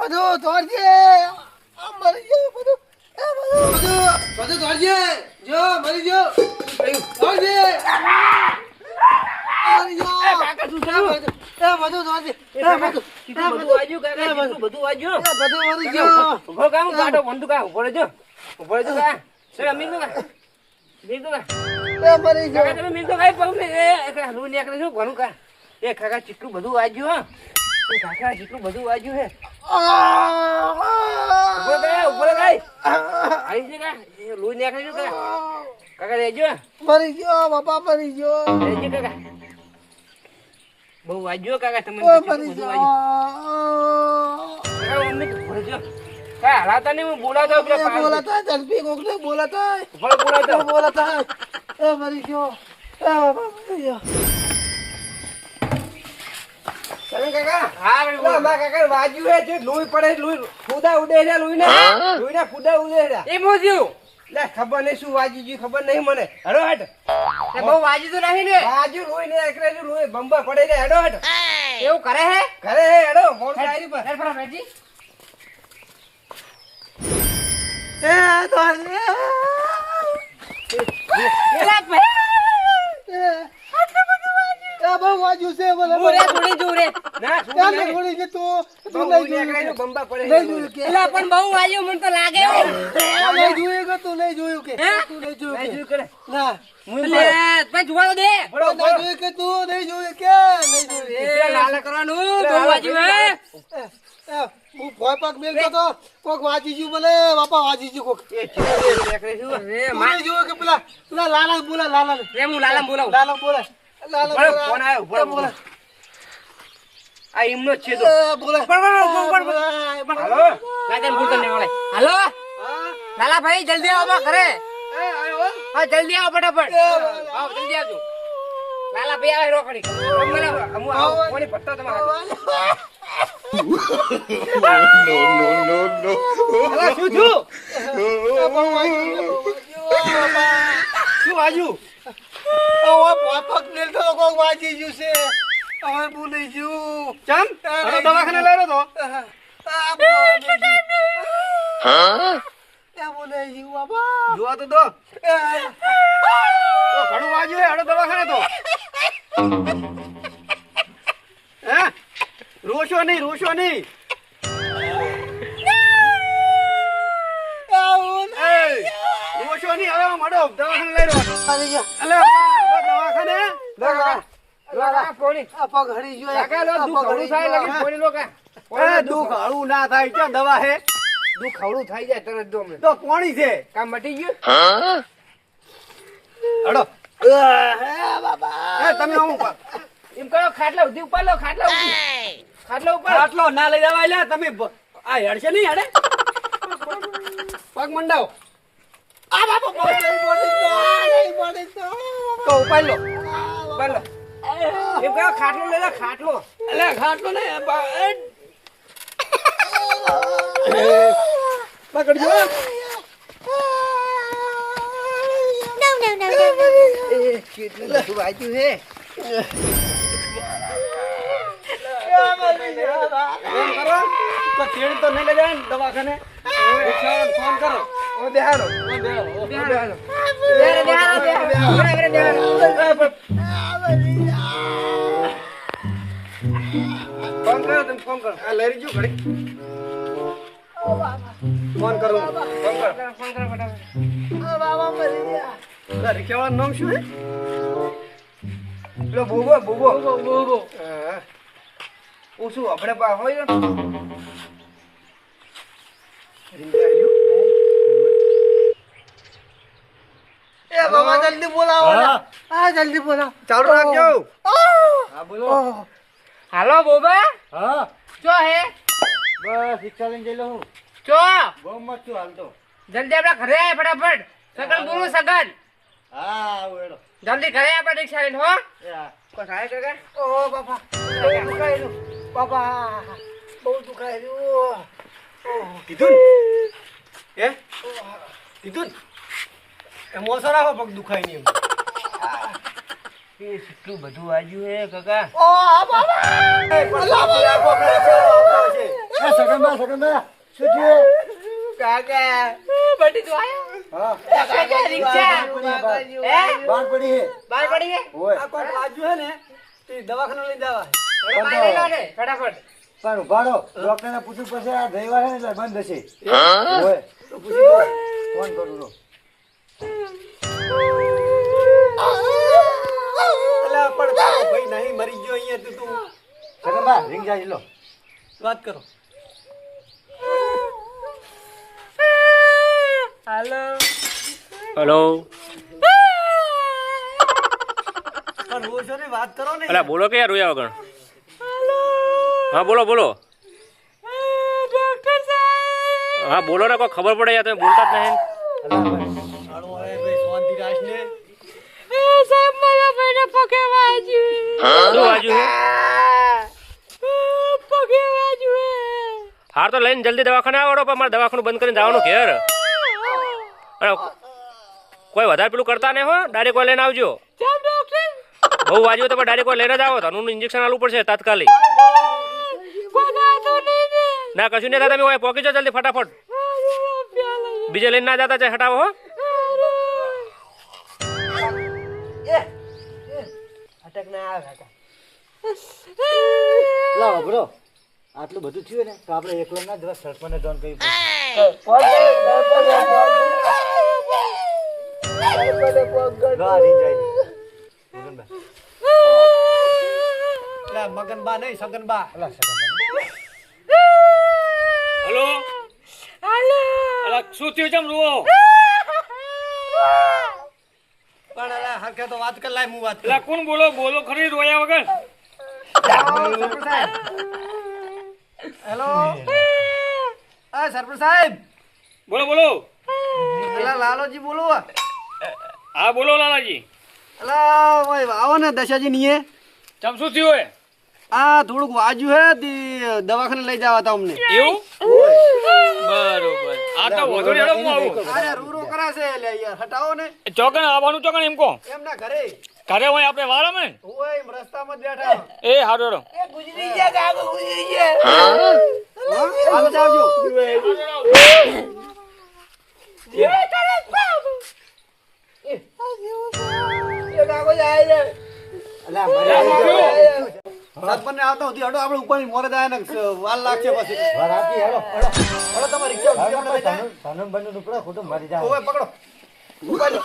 બધું તોડજે આ મરી ગયો બધું બધું તોડજે જો મરી ગયો તોડજે મરી ગયો કાકા શું થયું? બધું તોડજે બધું વાજ્યું કાકા બધું વાજ્યું બધું મરી ગયો ઉભો કામ કાઢો બંધુ કા ઉભો રહેજો કા સે અમીર તો કા મીર તો કા મરી ગયો કાકા તમે મીર તો કાઈ પગ ને એક હલવું નીકળે છું ઘણું કા એ કાકા ચીટલું બધું વાજ્યું હા એ કાકા ચીટલું બધું વાજ્યું હે ઉભો રે આઈ જે કા એ લોહી નીકળે છું કાકા રહેજો મરી ગયો બાપા મરી ગયો રહેજો કાકા બહુ વાજ્યો કાકા તમને મરી બધું ગયો વાજ્યું મમ્મી ભરજો કા હલાતા ને હું બોલાતો પેલા બોલાતા ઝડપી કોકને બોલાતા બોલાતો બોલાતા મરી ગયો બાપા મરી ગયો ચલે કાકા હા મારા કાકા વાજ્યું હે જે લોહી પડે લોહી ફૂદા ઉડે છે લોહી ના ફૂદા ઉડે છે એ મોજ્યું લે ખબર નહીં શું વાજી ગયું ખબર નહીં મને હેડો હટ એ બહુ વાજી તો નહીં ને વાજ્યું લોહી ને એકરે જો લોહી બંબા પડે છે હેડો હટ એવું કરે હે હેડો ફોન ડાયરી પર હેડ ફટાફટ જી તો એલા ભાઈ બહુ વાજ્યું છે મને પૂરે થોડી જોરે ના થોડી કે તું લઈ જોયું બંબા પડે લઈ જોયું કે એલા પણ બહુ વાજ્યું મને તો લાગે લઈ જોયું કે તું લઈ જોયું કે તું લઈ જોયું કે કરે ના લે પણ જોવા દે બડો જોયું કે તું નહીં જોયું કે નહીં જોયું એ લાલા કરવાનું બહુ વાજ્યું હે હું ભોય પગ મેલતો તો કોક વાજી ગયું મને બાપા વાજી ગયું કોક એ નીકળે છું તું નહીં જોયું કે પેલા લાલા બોલા લાલા રે હું લાલા બોલાવું લાલા બોલા લાલા ફોન આવ્યો બોલા આ એમનો જ છે તો બોલા હાલો લાજન બોલતો ને વાળે હાલો લાલા ભાઈ જલ્દી આવો બા ઘરે હા જલ્દી આવો ફટાફટ આવો જલ્દી આવજો લાલા ભાઈ આવે રોકડી મને હું આવો કોની પટ્ટો તમારા no. હાલો શું છું શું વાજ્યું ભોય પગ મેલતો તો કોક વાજી ગયું છે હવે ભૂલી ગયું ચમ દવાખાને લઈ રહ્યો તો ભૂલી ગયું બાબા જોવા તો દો ઘણું વાજ્યું હે હડો દવાખાને તો હે રોશો નહીં રોશો નહીં રોશો નહીં હવે મડો દવાખાને લઈ રહ્યો અલે દવાખાને પગ હરી ગયો દુખ હળવું ના થાય ક્યાં દવા હે દુખ હળવું થઈ જાય તરત દો તો પોણી છે કામ મટી ગયું હડો બાબા તમે એમ કરો ખાટલા ઉધી ઉપર લો ખાટલા ઉપર ખાટલો ના લઈ જવાય લે તમે આ હેડશે નહીં હેડે પગ મંડાવો આ બાપા બોડી તો ઉપર લો એમ કહો ખાટલો લઈ લો ખાટલો એટલે ખાટલો ને પકડજો કેટલું બધું વાંચ્યું હે તો ચેડ તો નહીં લઈ જાય ને દવાખાને ફોન કરો બેહાડો ફોન કરો તમે ફોન કરો આ લઈ જો ઘડી ફોન કરો બાબા મરી ગયા રિક્ષાવાળા નામ શું હે પેલો બોબો હા ઓ શું આપણે પા હોય ને એ બાબા જલ્દી બોલાવો હા જલ્દી બોલાવો ચાલુ રાખજો હા બોલો હાલો બોબા હા ચો હે બસ રિક્ષા લઈને જઈ લઉં ચો બહુ મત છું હાલ તો જલ્દી આપડા ઘરે આય ફટાફટ સગન બોલું સગન હા આવું એડો જલ્દી ઘરે આપડા રિક્ષા લઈને હો એ હા કોઈ થાય કાકા ઓ બાપા બહુ દુખાયેલું બાપા બહુ દુખાયેલું કીધું ને હે કીધું ને મોસો રાખો પગ દુખાય નહીં એ કેટલું બધું વાજ્યું હે કાકા ઓ બાબા સગન સગનભાઈ શું થયું કાકા બટી તો આયો હા કાકા રિક્ષા બાર પડી હે બાર પડી હે ઓય આ કોઈ બાજુ હે ને તે દવાખાને લઈ જવા ફટાફટ પણ ઉભાડો ડોક્ટરને પૂછ્યું પછી આ રવિવાર હે ને એટલે બંધ હશે ઓય તો પૂછી દો ફોન કરું રો અલા પણ તારો ભાઈ નહીં મરી ગયો અહીંયા તું સગનભાઈ રિંગ જાય લો વાત કરો હેલો પણ રોજો ને વાત કરો ને અલા બોલો કે યાર રોયા વગર હા બોલો બોલો હા બોલો ને કોઈ ખબર પડે યાર તમે બોલતા જ નહીં આડો હે ભાઈ શાંતિ રાખ ને શું વાજુ હે હાર તો લઈને જલ્દી દવાખાને આવડો પણ મારે દવાખાનું બંધ કરીને જવાનું ઘેર અને કોઈ વધારે પેલું કરતા નહીં હો ડાયરેક્ટ કોઈ લઈને આવજો બહુ વાજ્યું તો પણ ડાયરેક્ટ કોઈ લઈને જ આવો તનું ઇન્જેક્શન આલવું પડશે તાત્કાલિક ના કશું નહીં થાય તમે હોય પોકી જાઓ જલ્દી ફટાફટ બીજે લઈને ના જતા છે હટાવો હો અટક ના આવે કાકા લાવો બ્રો આટલું બધું થયું ને તો આપણે એકલો ના જવા સરપંચને જોન કહી અલા મગનબા નહીં સગનબા હેલો અલા શું થયું ચમ રૂવો પણ અલા હરખે તો વાત કર લાય હું વાત કરું અલા કોણ બોલો બોલો ખરી રોયા વગર હેલો આ સરપંચ સાહેબ બોલો બોલો અલા લાલોજી બોલો હા બોલો લાલાજી અલા ઓય આવો ને દશાજી નીએ ચમ શું થયું હે આ થોડુંક વાજ્યું હે તી દવાખાને લઈ જવા તા અમને એવું બરોબર આ તો વધુ રેડો હું આવું અરે રૂરો કરાશે લે યાર હટાવો ને ચોકન આવવાનું ચોકન એમ કહો એમના ઘરે ઘરે હોય આપણે વાળા માં ઓય રસ્તામાં જ બેઠા એ હારો રેડો ગુજરી ગયા કાકા ગુજરી ગયા હાલો જાવજો કાકો જાય રે સરપંચ આવતો હતી હડો આપણે ઉપર મોરે જાય ને વાર લાગશે પછી હેલો હડો તમારી રિક્ષા ઉભી આપણે લઈ જાય સાનમ બંને ટુકડા ખોટું મારી જાય ઓય પકડો ઉપાડો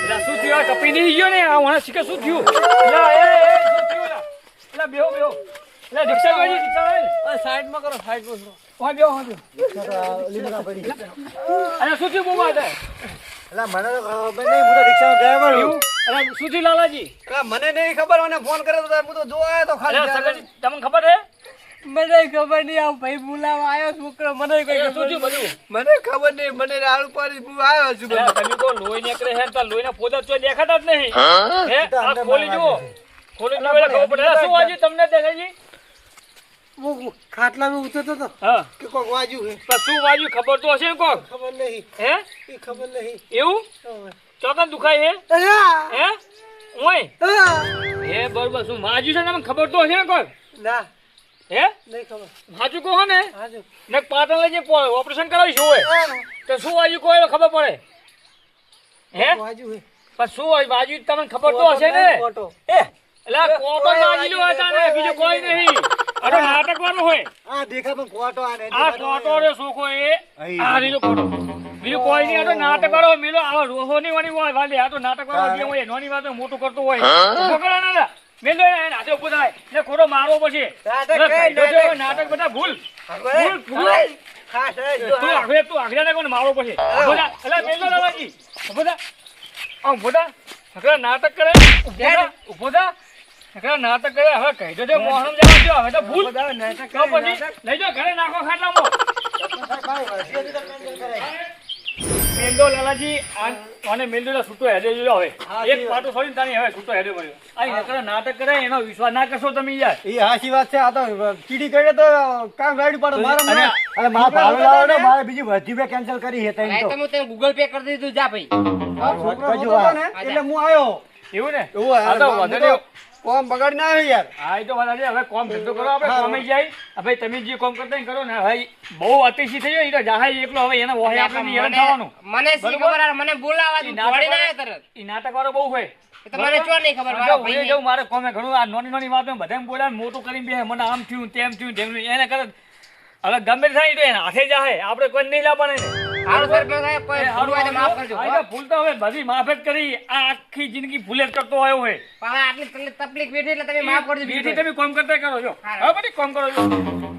એલા શું થયું કપી નહીં ગયો ને આ વણા શીખે શું થયું એલા એ શું થયું એલા બેહો બેહો એલા રિક્ષા વાળી રિક્ષા વાળી સાઈડમાં કરો સાઈડમાં કરો ઓય બેહો હા બેહો લીમડા પડી અરે શું થયું બોમા હતા એટલે મને તો ખબર નહીં હું તો રિક્ષાનો ડ્રાઈવર એવું અરે શું થયું લાલાજી અલા મને નહીં ખબર મને ફોન કર્યો તો હું તો જોવા આવ્યો તો અરે ખાલી સગનજી તમને ખબર હે મને ખબર નહીં આ ભાઈ બોલાવા આવ્યો છોકરો મને કોઈ અરે શું થયું બધું મને ખબર નહીં મને રાડ પાડી હું આવ્યો છું અરે તમે તો લોહી નીકળે હે તો લોહીના પોદા તો દેખાતા જ નહીં હે આ ખોલી જુઓ ખોલી જુઓ એટલે ખબર પડે શું વાજી તમને દેખાજી હું ખાટલામાં ઉતરતો તો હા કે કોક વાજ્યું હે પણ શું વાજી ખબર તો હશે ને કોક ખબર નહીં હે એ ખબર નહીં એવું ચોકન દુખાય હે હે ઓય હે બરોબર શું માજ્યું છે ને તમને ખબર તો હશે ને કોક ના હે નહીં ખબર હાજુ કહો ને હાજુ ને પાટણ લઈ જઈ ઓપરેશન કરાવીશું હોય તો શું વાજ્યું કહો એટલે ખબર પડે હે વાજ્યું હે પણ શું હોય વાજ્યું તમને ખબર તો હશે ને ફોટો એટલે કોટો વાજી લો હતા ને બીજું કોઈ નહીં અરે નાટક વાળું હોય આ દેખા પણ કોટો આને આ કોટો રે સોખો એ આ રીલો કોટો બીજું કોઈ નહીં આ તો નાટક વાળો મિલો આ રોહોની વાળી હોય વાલે આ તો નાટક વાળો જે હોય નોની વાત મોટું કરતો હોય પકડા ના મેલો એને હાથે ઉભો થાય ને ખોટો મારવો પછી નાટક બધા ભૂલ ભૂલ ભૂલ ખાસ તું આગળ ને કોને મારવો પછી બધા એટલે મેલો લાલાજી બધા આ બધા સકરા નાટક કરે ઉભો થા સકરા નાટક કરે હવે કહી દો મોહન જવા દો હવે તો ભૂલ નાટક કરે પછી લઈ જાઓ ઘરે નાખો ખાટલામાં મેંદો લાલાજી અને મેંદો છૂટો હેડે જોયો હવે એક પાટો છોડીને તાની હવે છૂટો હેડે મળ્યો આ નકરા નાટક કરે એનો વિશ્વાસ ના કરશો તમે યાર એ હાચી વાત છે. આ તો ચીડી કરે તો કામ રાઈડ પડે મારા અને અરે મારા ભાડું લાવો ને, મારે બીજી બધી બે કેન્સલ કરી છે તઈ તો. હું તને ગૂગલ પે કરી દીધું જા ભાઈ છોકરો હતો ને એટલે હું આવ્યો. એવું ને એવું આ તો વધારે કોમ બગાડી ના આવ્યો યાર. હા એ તો વાત સાચી. હવે કોમ ધંધો કરો આપણે કોમે જાય ભાઈ તમે જે કોમ કરતા હોય એ કરો ને ભાઈ બહુ અતિશી થઈ જાય એ તો જાહાઈ એકલો હવે એને વહે આપણે નહીં હેરાન થવાનું મને શી ખબર આ મને બોલાવા તું દોડી ના આવ્યો તરત એ નાટક વાળો બહુ હોય એ તો મને ચો નહીં ખબર જો મારો હું ભાઈ જઉં મારે કોમે ઘણું આ નાની નાની વાતો બધાને બોલાવે મોટું કરીને બે મને આમ થયું તેમ થયું તેમ થયું એને કરે હવે ગમે તે થાય તો એને હાથે જાહે આપણે કોઈ નહીં લાવવાના ને હારું સરપંચ સાહેબ કોઈ ભૂલ હોય તો માફ કરજો હા, એ તો ભૂલ તો હવે બધી માફ જ કરી આ આખી જિંદગી ભૂલે જ કરતો આવ્યો હોય પણ હવે આટલી તકલીફ વેઠી એટલે તમે માફ કરજો બેથી તમે કોમ કરતા કરો છો હવે બધી કોમ કરો છો